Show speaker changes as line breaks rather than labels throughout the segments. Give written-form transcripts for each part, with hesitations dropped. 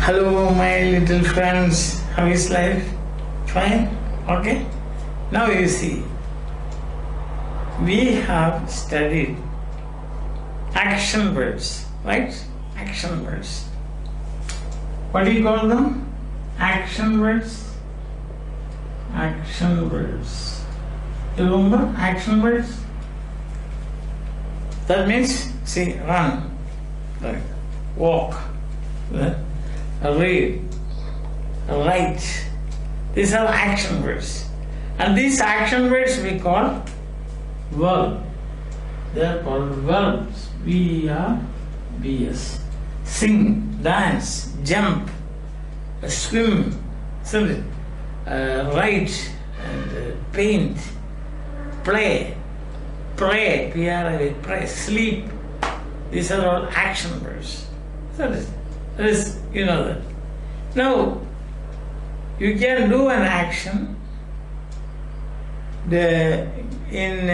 Hello my little friends, how is life? Fine? Okay? Now you see, we have studied action words, right? Action words. What do you call them? Action words? Action words. You remember action words? That means, see, run, walk, read, write. These are action words. And these action words we call verb. They are called verbs. V-E-R-B-S. Sing, dance, jump, swim, write, and paint, play, pray, P-R-A-Y, pray, sleep. These are all action words. That is, you know that. Now, you can do an action in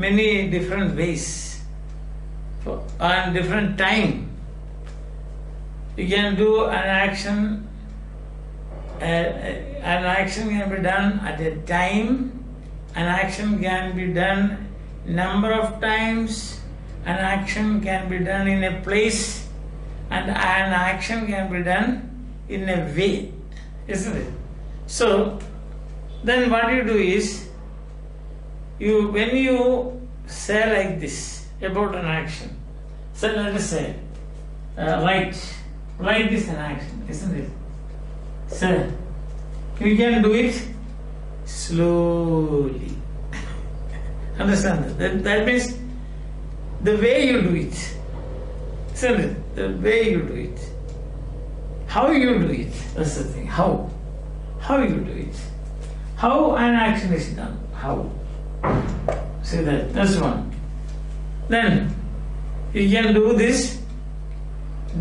many different ways on different time. You can do an action. An action can be done at a time. An action can be done number of times. An action can be done in a place, and an action can be done in a way, isn't it? So then what you do is, when you say like this about an action, so let us say write is an action, isn't it? So you can do it slowly. Understand that? That means the way you do it, isn't it? The way you do it. How you do it, that's the thing. How you do it. How an action is done. How. See that's one. Then you can do this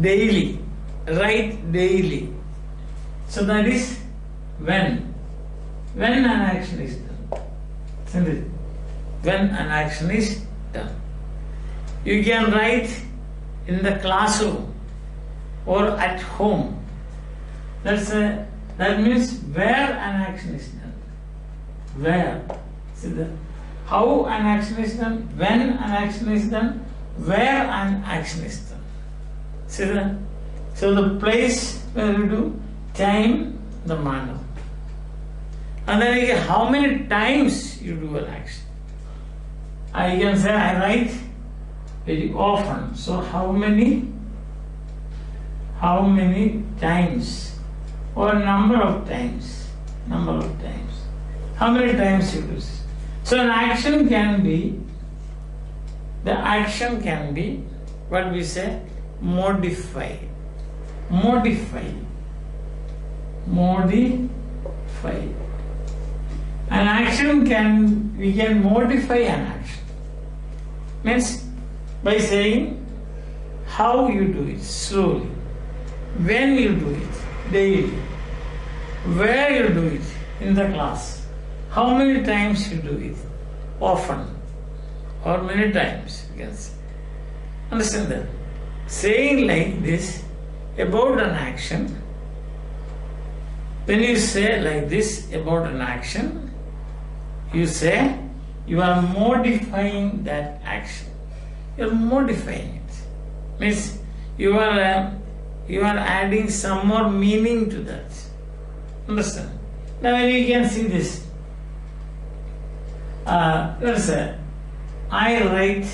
daily. Write daily. So that is when an action is done. Isn't it? When an action is done. You can write in the classroom or at home. That means where an action is done. Where. See that? How an action is done, when an action is done, where an action is done. See that? So the place where you do, time, the manner. And then again, how many times you do an action. I can say I write very often. So how many times, or number of times. How many times you do this? So an action can be, what we say, modify. An action we can modify an action. Means by saying how you do it slowly, when you do it daily, where you do it in the class, how many times you do it, often or many times, you can say. Understand that? Saying like this about an action, when you say like this about an action, you say you are modifying that action. You are modifying it. Means you are adding some more meaning to that. Understand? Now you can see this. Let's say I write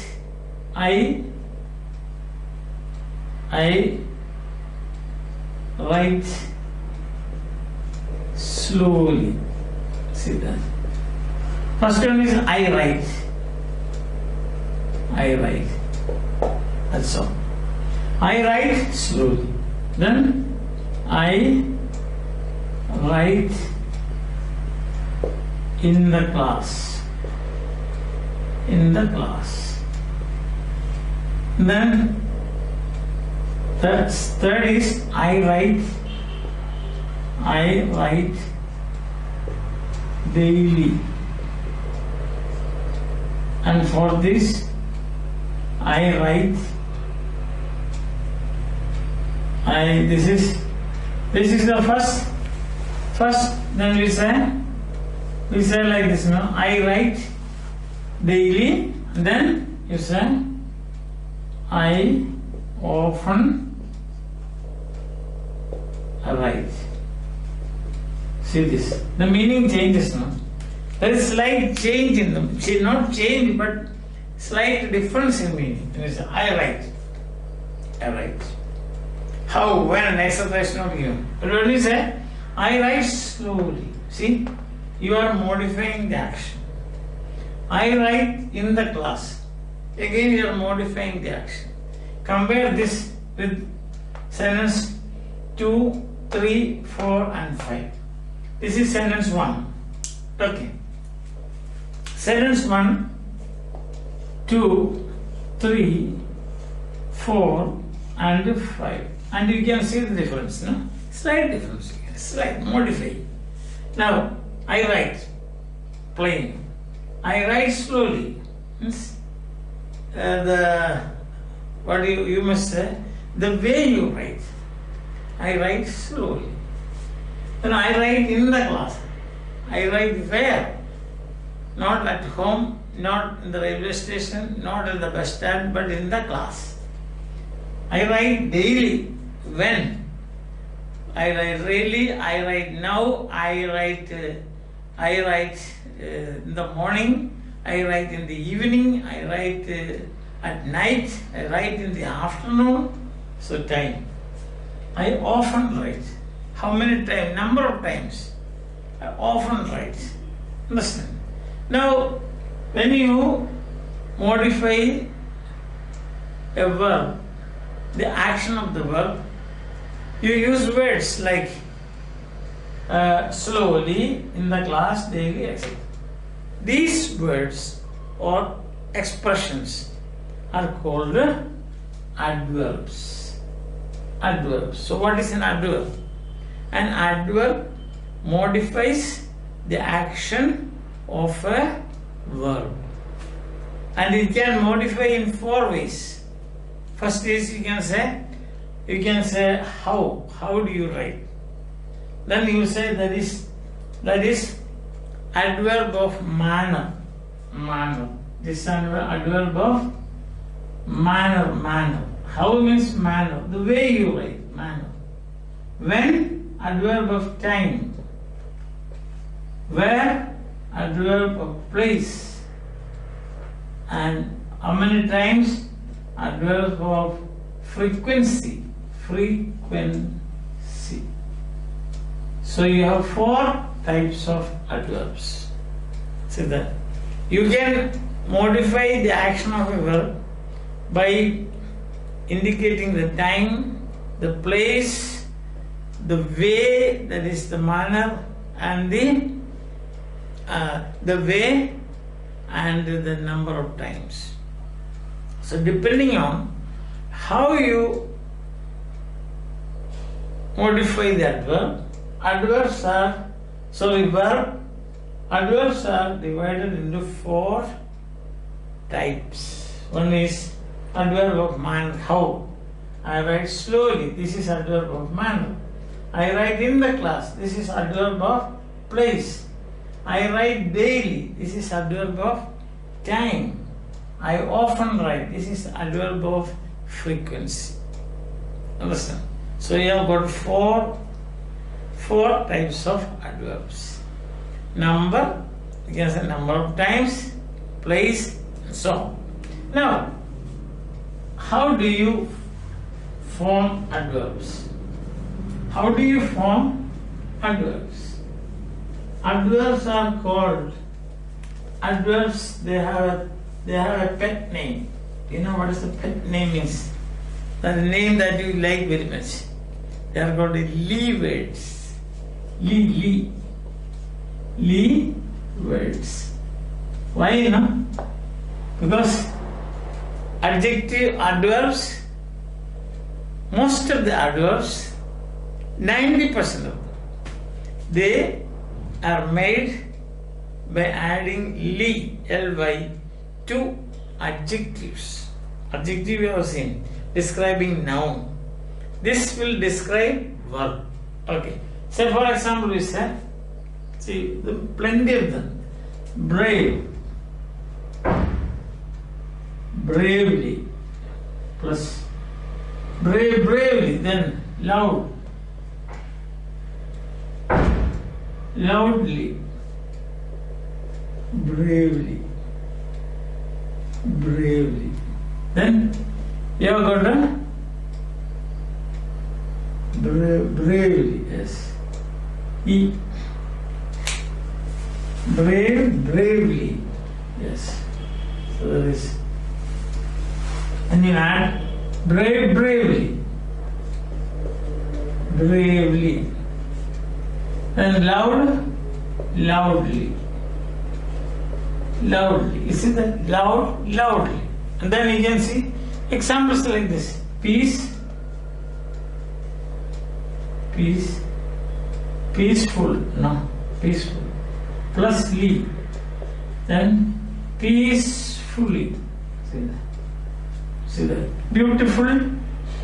slowly. See that? First one is I write. That's all. I write slowly. Then I write in the class. Then third is I write daily. And for this I write, this is This is the first, then we say like this, no? I write daily, and then you say I often write. See this, the meaning changes now. There is slight change in them, not change but slight difference in meaning. You say, I write. How, when, an exercise not given. But when you say, I write slowly, see, you are modifying the action. I write in the class. Again you are modifying the action. Compare this with sentence 2, 3, 4 and 5. This is sentence 1. Okay. Sentence 1, 2, 3, 4 and 5. And you can see the difference, no? Slight difference, slight modify. Now, I write plain. I write slowly. Means, what you must say, the way you write. I write slowly. Then I write in the class. I write where? Not at home, not in the railway station, not in the bus stand, but in the class. I write daily. When? I write really, I write now, I write in the morning, I write in the evening, I write at night, I write in the afternoon. So time. I often write. How many times? Number of times. I often write. Understand? Now, when you modify a verb, the action of the verb, you use words like slowly, in the class, daily, etc. These words or expressions are called adverbs. Adverbs. So what is an adverb? An adverb modifies the action of a verb. And it can modify in 4 ways. First is you can say how. How do you write? Then you say that is adverb of manner. Manner. This is adverb of manner. How means manner. The way you write. Manner. When? Adverb of time. Where? Adverb of place. And how many times? Adverb of frequency. So you have 4 types of adverbs. See that? You can modify the action of a verb by indicating the time, the place, the way, that is the manner, and the way and the number of times. So depending on how you modify the adverb, adverbs are divided into 4 types. One is adverb of manner. How? I write slowly. This is adverb of manner. I write in the class. This is adverb of place. I write daily. This is adverb of time. I often write. This is adverb of frequency. Understand? So you have got four types of adverbs. Number, you can say number of times, place, and so on. Now, how do you form adverbs? How do you form adverbs? Adverbs are called adverbs. They have a pet name. You know what is the pet name means? The name that you like very much. They are called Lee words. Lee words. Why, no? Because adverbs, most of the adverbs, 90% of them, they are made by adding ly, Ly, to adjectives. Adjective we have seen, describing noun. This will describe verb. Okay. Say for example, we say, see, plenty of them. Brave. Bravely. Plus bravely. Then loud. Loudly. Bravely. Then you have got a bravely, yes. E. Bravely, yes. So that is, and you add bravely, and loudly. You see that? Loudly. And then you can see examples like this. Peaceful. Plus ly. Then peacefully. See that? Beautiful,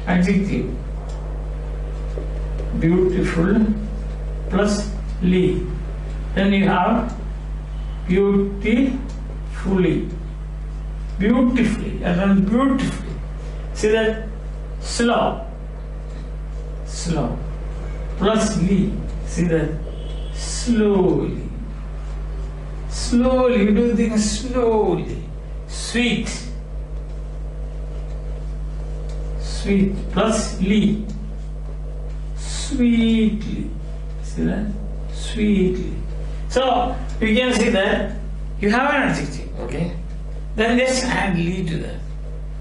adjective. Beautiful plus ly. Then you have beautifully, and then beautifully. See that? Slow plus ly. See that? Slowly. You do things slowly. Sweet plus ly. Sweetly. See that? Sweetly. So you can see that you have an adjective, okay? Then just add ly to that.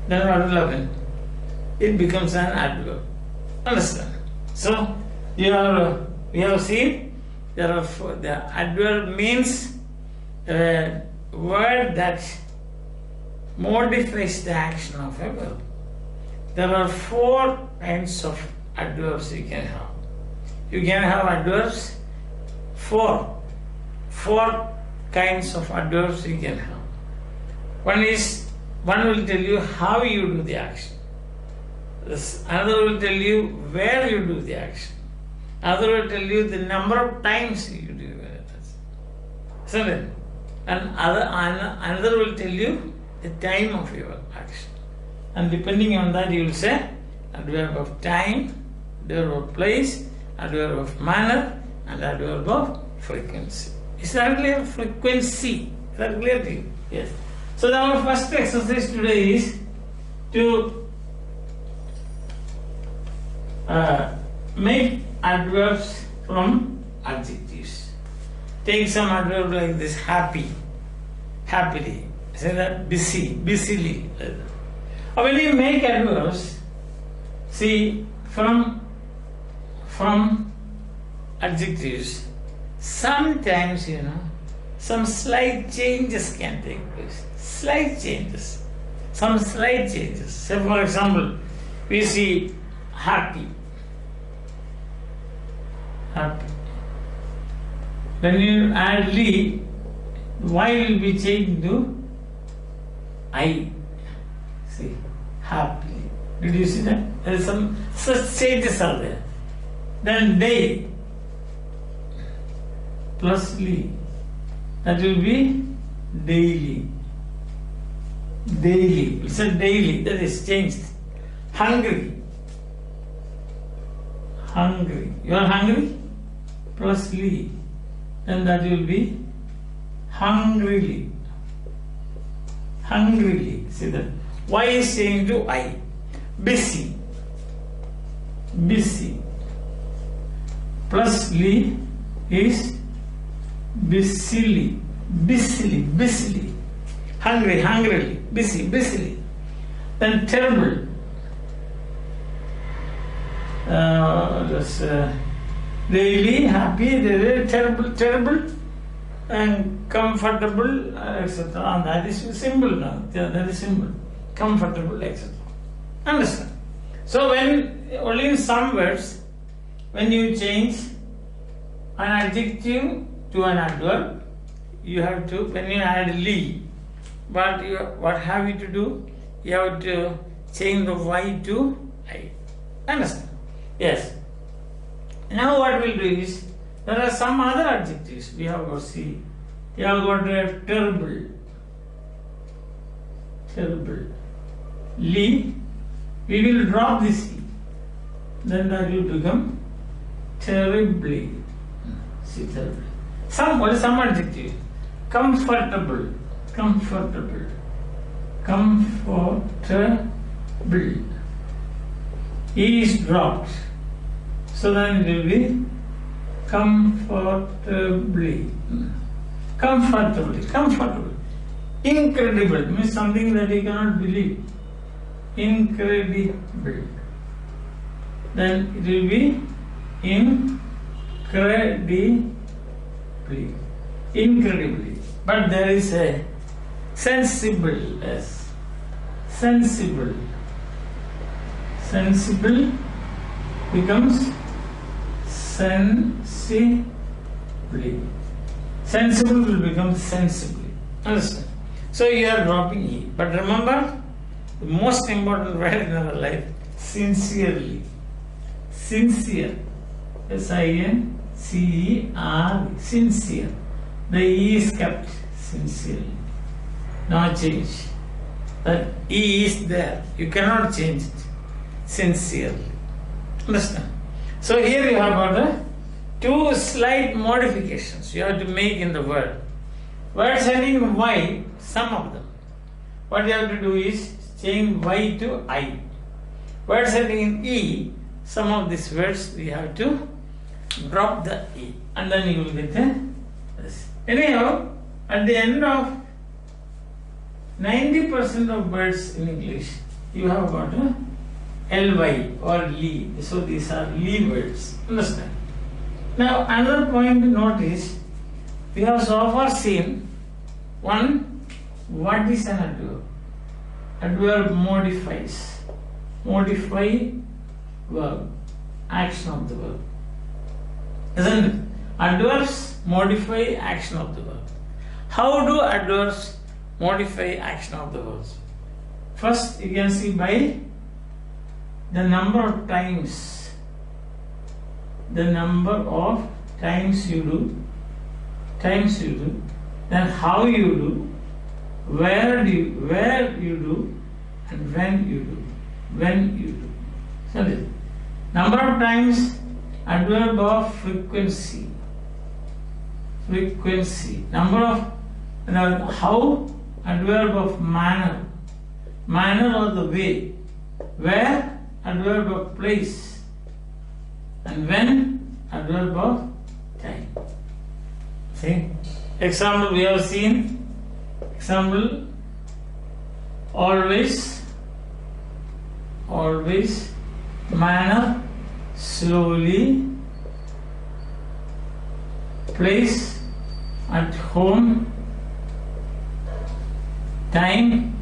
Then what will happen? It becomes an adverb. Understand? So we have seen the adverb means a word that modifies the action of a verb. There are 4 kinds of adverbs you can have. You can have adverbs, 4 kinds of adverbs you can have. One will tell you how you do the action. Another will tell you where you do the action. Another will tell you the number of times you do it. Isn't it? And another will tell you the time of your action. And depending on that, you will say adverb of time, adverb of place, adverb of manner, and adverb of frequency. Is that clear? Frequency. Is that clear to you? Yes. So our first exercise today is to make adverbs from adjectives. Take some adverb like this: happy, happily. Say that busy, busily. When you make adverbs, see from adjectives, sometimes some slight changes can take place. Some slight changes. Say for example, we see happy. When you add ly, y will be changed to I. See, happily. Did you see that? There is some such changes are there. Then day plus ly. That will be daily. It's a daily. That is changed. Hungry. You are hungry? Plus ly. Then that will be hungrily. See that? Y is changed to I. Busy. Plus ly is busily. Hungrily. Busily. Then terrible. Daily, happy, terrible, and comfortable, etc. And that is simple now. That is simple. Comfortable, etc. Understand? So only in some words, when you change an adjective to an adverb, you have to, when you add ly, what have you to do? You have to change the y to I. Understand? Yes. Now what we'll do is, there are some other adjectives. We have got C. We have got terrible. Terrible. Lee. We will drop the C. Then that will become terribly. See, terribly. What is some adjective? Comfortable. Comfortable. Comfortable. E is dropped. So then it will be comfortably. Comfortably. Comfortable. Incredible means something that you cannot believe. Incredible. Then it will be incredibly. Incredibly. But there is a sensible. Yes. Sensible. Sensible becomes sensibly. Sensible will become sensibly. Understand? So you are dropping E. But remember, the most important word in our life, sincerely. Sincere. S-I-N-C-E-R. Sincere. The E is kept. Sincerely. No change. That E is there. You cannot change it. Sincerely. Understand? So here you have got two slight modifications you have to make in the word. Words ending Y, some of them. What you have to do is change Y to I. Words ending in E, some of these words we have to drop the E. And then you will get this. Anyhow, at the end of 90% of words in English, you have got a ly or li. So these are li words. Understand? Now another point to note is, we have so far seen one, what is an adverb? Adverb modifies. Modify verb. Action of the verb. Isn't it? Adverbs modify action of the verb. How do adverbs modify action of the verbs? First, you can see by the number of times. The number of times you do. Then how you do. Where you do. And when you do. So this number of times, adverb of frequency. Number of how, adverb of manner. Manner or the way. Where, adverb of place. And when, adverb of time. See? Example we have seen. Example, always, manner, slowly, place, at home, time,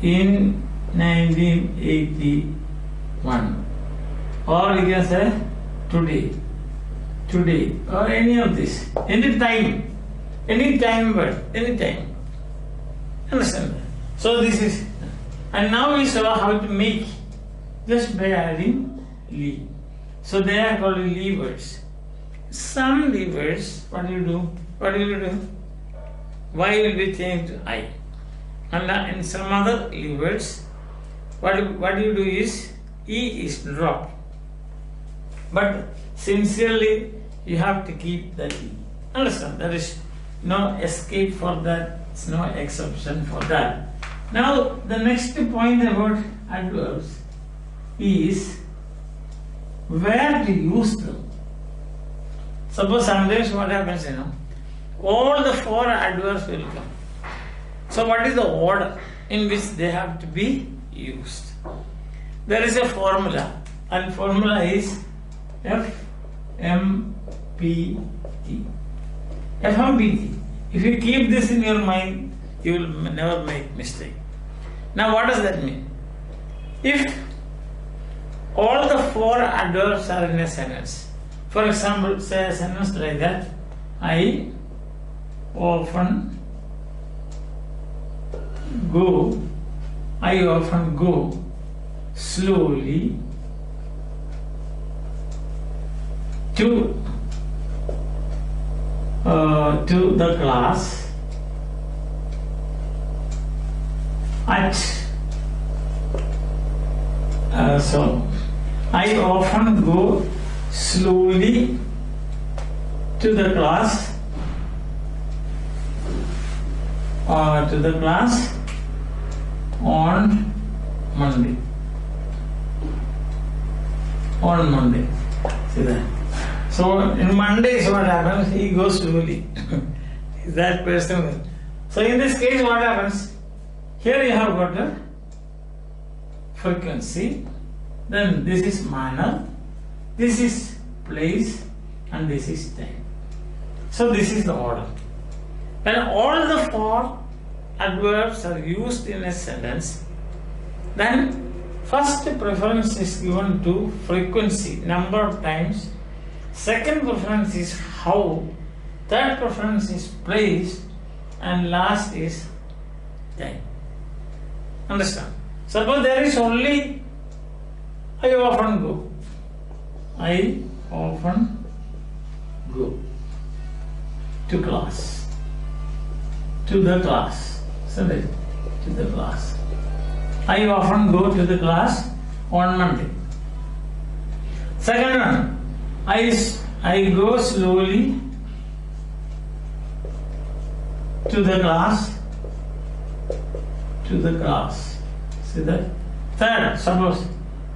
in 1981. Or you can say today, or any of this, any time word, anytime. Understand? So this is, and now we saw how to make just by adding li. So they are called li words. Some li words, what do you do? Y will be changed to I. And in some other li words, what you do is E is dropped. But sincerely, you have to keep the E. Understand? There is no escape for that. There's no exception for that. Now, the next point about adverbs is where to use them. Suppose sometimes what happens, all the four adverbs will come. So what is the order in which they have to be used? There is a formula, and formula is FMPT. FMPT. If you keep this in your mind, you will never make mistake. Now what does that mean? If all the four adverbs are in a sentence, for example, say a sentence like that, I often go slowly to the class at so I often go slowly to the class on Monday. On Monday. See that? So in Mondays what happens? He goes slowly. That person. So in this case what happens? Here you have got a frequency. Then this is manner. This is place. And this is time. So this is the order. When all the four adverbs are used in a sentence, then first preference is given to frequency, number of times. Second preference is how. Third preference is place. And last is time. Understand? Suppose there is only I often go. I often go to class. To the class. Isn't it? To the class. I often go to the class on Monday. Second one, I go slowly to the class. To the class. See that? Third, suppose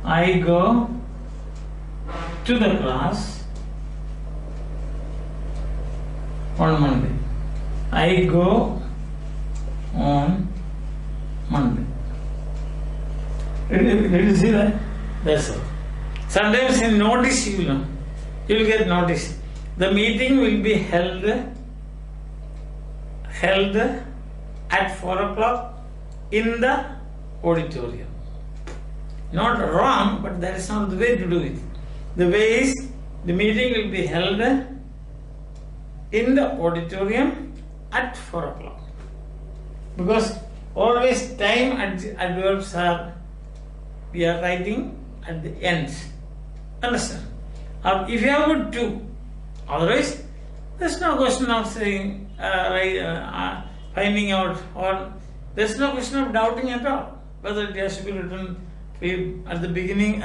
I go to the class on Monday. I go on Monday. Did you see that? That's all. Sometimes in notice you will get notice. The meeting will be held at 4 o'clock in the auditorium. Not wrong, but that is not the way to do it. The way is the meeting will be held in the auditorium at 4 o'clock. Because always time adverbs are, we are writing at the end. Understand? If you have got two, otherwise there's no question of saying, finding out, or there's no question of doubting at all whether it has to be written at the beginning,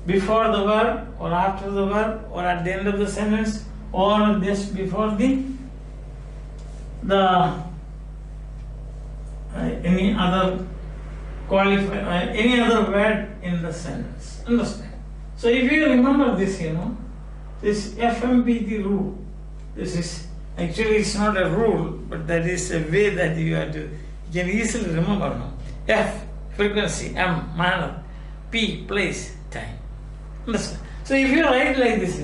before the verb, or after the verb, or at the end of the sentence, or just before the any other any other word in the sentence. Understand? So if you remember this, this FMPT rule, this is actually it's not a rule, but that is a way that you have to, you can easily remember now. F, frequency, M, manner, P, place, time. Understand? So if you write like this,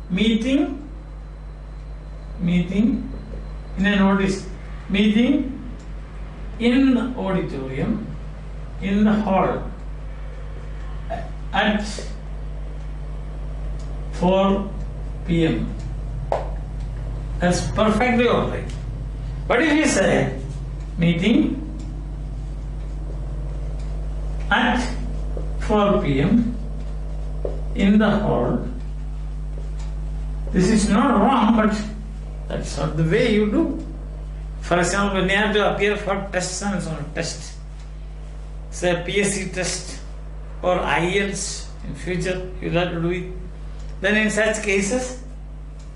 meeting, in a notice, meeting in the auditorium, in the hall, at 4 p.m. That's perfectly alright. But if you say meeting at 4 p.m. in the hall, this is not wrong, but that's not the way you do. For example, when you have to appear for tests and so on, test, say PSC test or IELTS in future, you will have to do it. Then in such cases,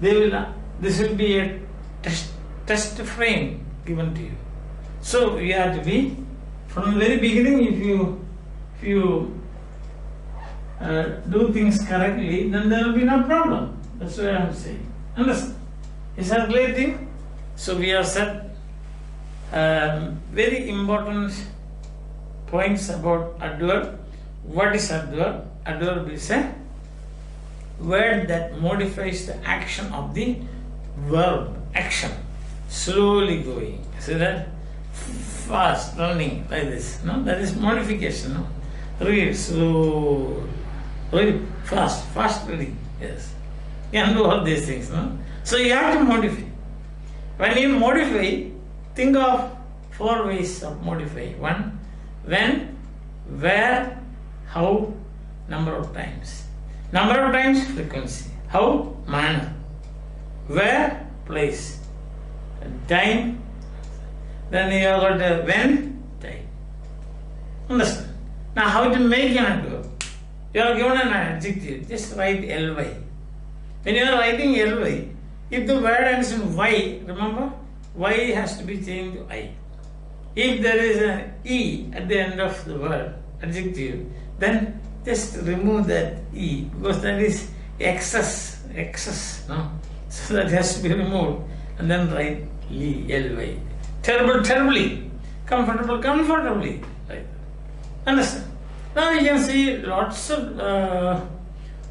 this will be a test frame given to you. So you have to be, from the very beginning, if you do things correctly, then there will be no problem. That's what I am saying. Understand? Is that clear thing? So we have said very important points about adverb. What is adverb? Adverb is a word that modifies the action of the verb. Action. Slowly going. See that? Fast, running like this. No? That is modification. No? Read slow. Read fast. Fast reading. Yes. You can do all these things. No? So you have to modify. When you modify, think of 4 ways of modifying. 1, when, where, how, number of times. Number of times, frequency. How? Manner. Where? Place. Time. Then you have got when? Time. Understand? Now how to make an adverb? You are given an adjective. Just write ly. When you are writing ly, if the word ends in y, remember? Y has to be changed to I. If there is an E at the end of the word, adjective, then just remove that E, because that is excess, no? So that has to be removed, and then write ly. Terrible, terribly. Comfortable, comfortably. Right. Understand? Now you can see lots of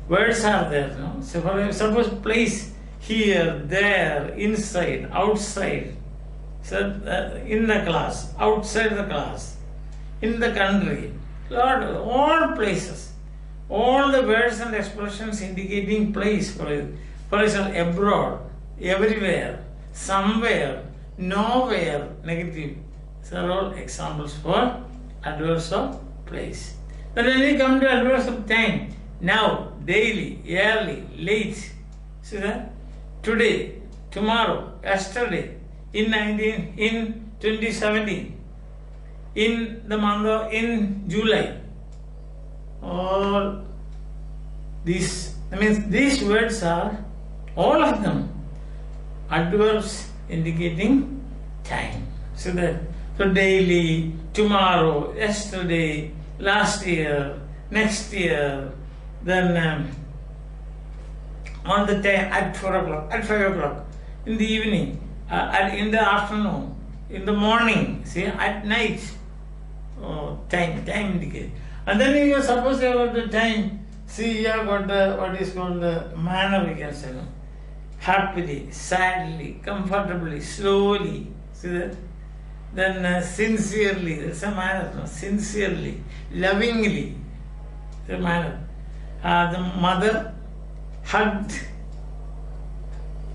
words are there. No? So suppose place, here, there, inside, outside. So in the class, outside the class, in the country, Lord, all places, all the words and expressions indicating place, for example, abroad, everywhere, somewhere, nowhere, negative. These are all examples for adverbs of place. Then when we come to adverbs of time, now, daily, yearly, late, see that? Today, tomorrow, yesterday, in 2017, in the month of in July, all these, I mean these words are, all of them, adverbs indicating time. So that, so daily, tomorrow, yesterday, last year, next year, then on the time at 4 o'clock, at 5 o'clock, in the evening, in the afternoon, in the morning, see, at night. Oh, time indicates. And then you suppose you have got the time, see, you have got the, what is called the manner, we can say, no? Happily, sadly, comfortably, slowly, see that? Then sincerely, that's a manner, no? Sincerely, lovingly, the manner. The mother hugged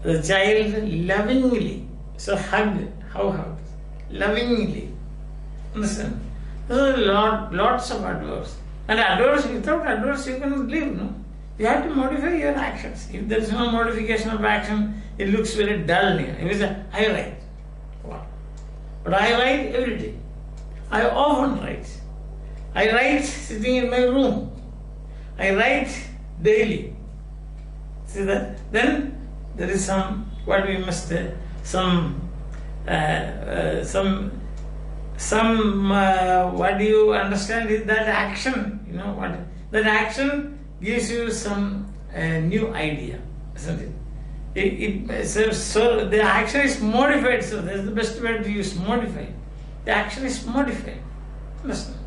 the child lovingly. So hugged, how hugged? Lovingly. Understand? There are lots of adverbs. And adverbs, without adverbs you cannot live, no? You have to modify your actions. If there is no modification of action, it looks very dull here. If you say, I write. What? But I write every day. I often write. I write sitting in my room. I write daily. See that? Then there is some, what we must say, what do you understand is that action, you know what? That action gives you some new idea, isn't it? So the action is modified, so that's the best word to use, modify. The action is modified. Understand?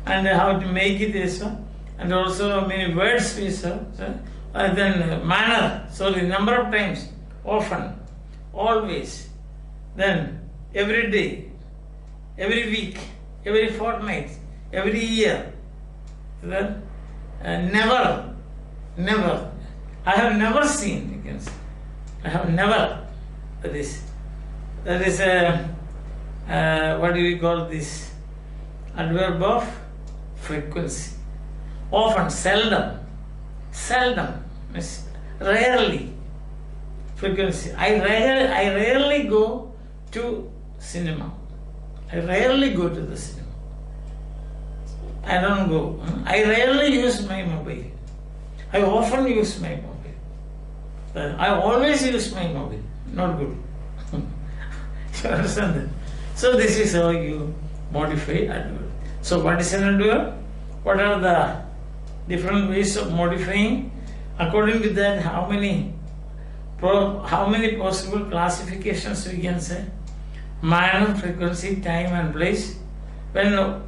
And how to make it is so. And also many words we saw. Then manner, so the number of times, often, always, then every day, every week, every fortnight, every year. Then never. I have never seen, you can say. I have never. That is what do we call this? Adverb of frequency. Often, seldom, means rarely. Frequency. I rarely go to cinema. I rarely go to the cinema. I don't go. I rarely use my mobile. I often use my mobile. I always use my mobile. Not good. You understand that? So this is how you modify adverb. So what is an adverb? What are the different ways of modifying? According to that, how many possible classifications we can say? Manner, frequency, time and place. When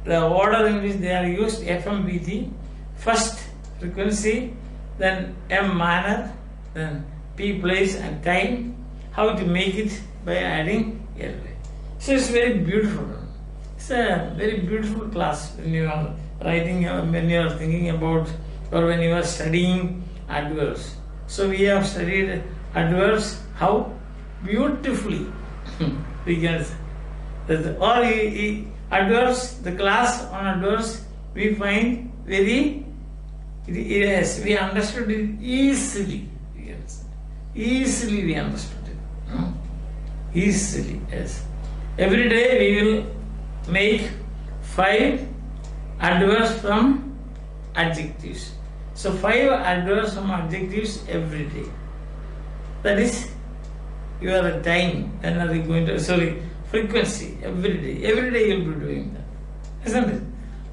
the order in which they are used, FMBT, first frequency, then M manner, then P place and time. How to make it? By adding LY. So it's very beautiful. It's a very beautiful class when you are writing, when you are thinking about, or when you are studying adverbs. So we have studied adverbs, how beautifully we can say. Or adverbs, the class on adverbs we find very Yes, we understood it easily. Yes. Easily we understood it. No? Easily, yes. Every day we will make 5 adverbs from adjectives. So 5 adverbs from adjectives every day. That is your time. When are you going to, frequency, every day. Every day you will be doing that. Isn't it?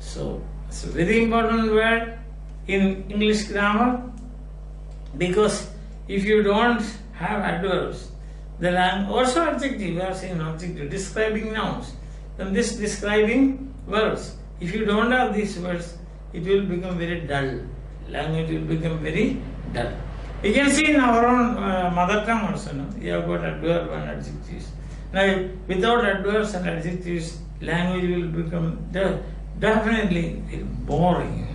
So it's a very important word in English grammar, because if you don't have adverbs, then also adjective, we are saying adjective, describing nouns, then this describing verbs. If you don't have these words, it will become very dull. Language will become very dull. You can see in our own mother tongue also, no? You have got adverbs and adjectives. Now, without adverbs and adjectives, language will become definitely very boring.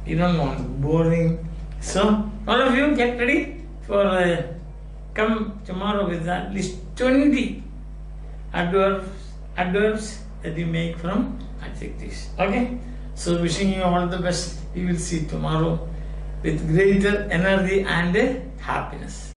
You don't want boring. So, all of you get ready for come tomorrow with at least 20 adverbs that you make from adjectives. Okay? So, wishing you all the best. We will see tomorrow with greater energy and happiness.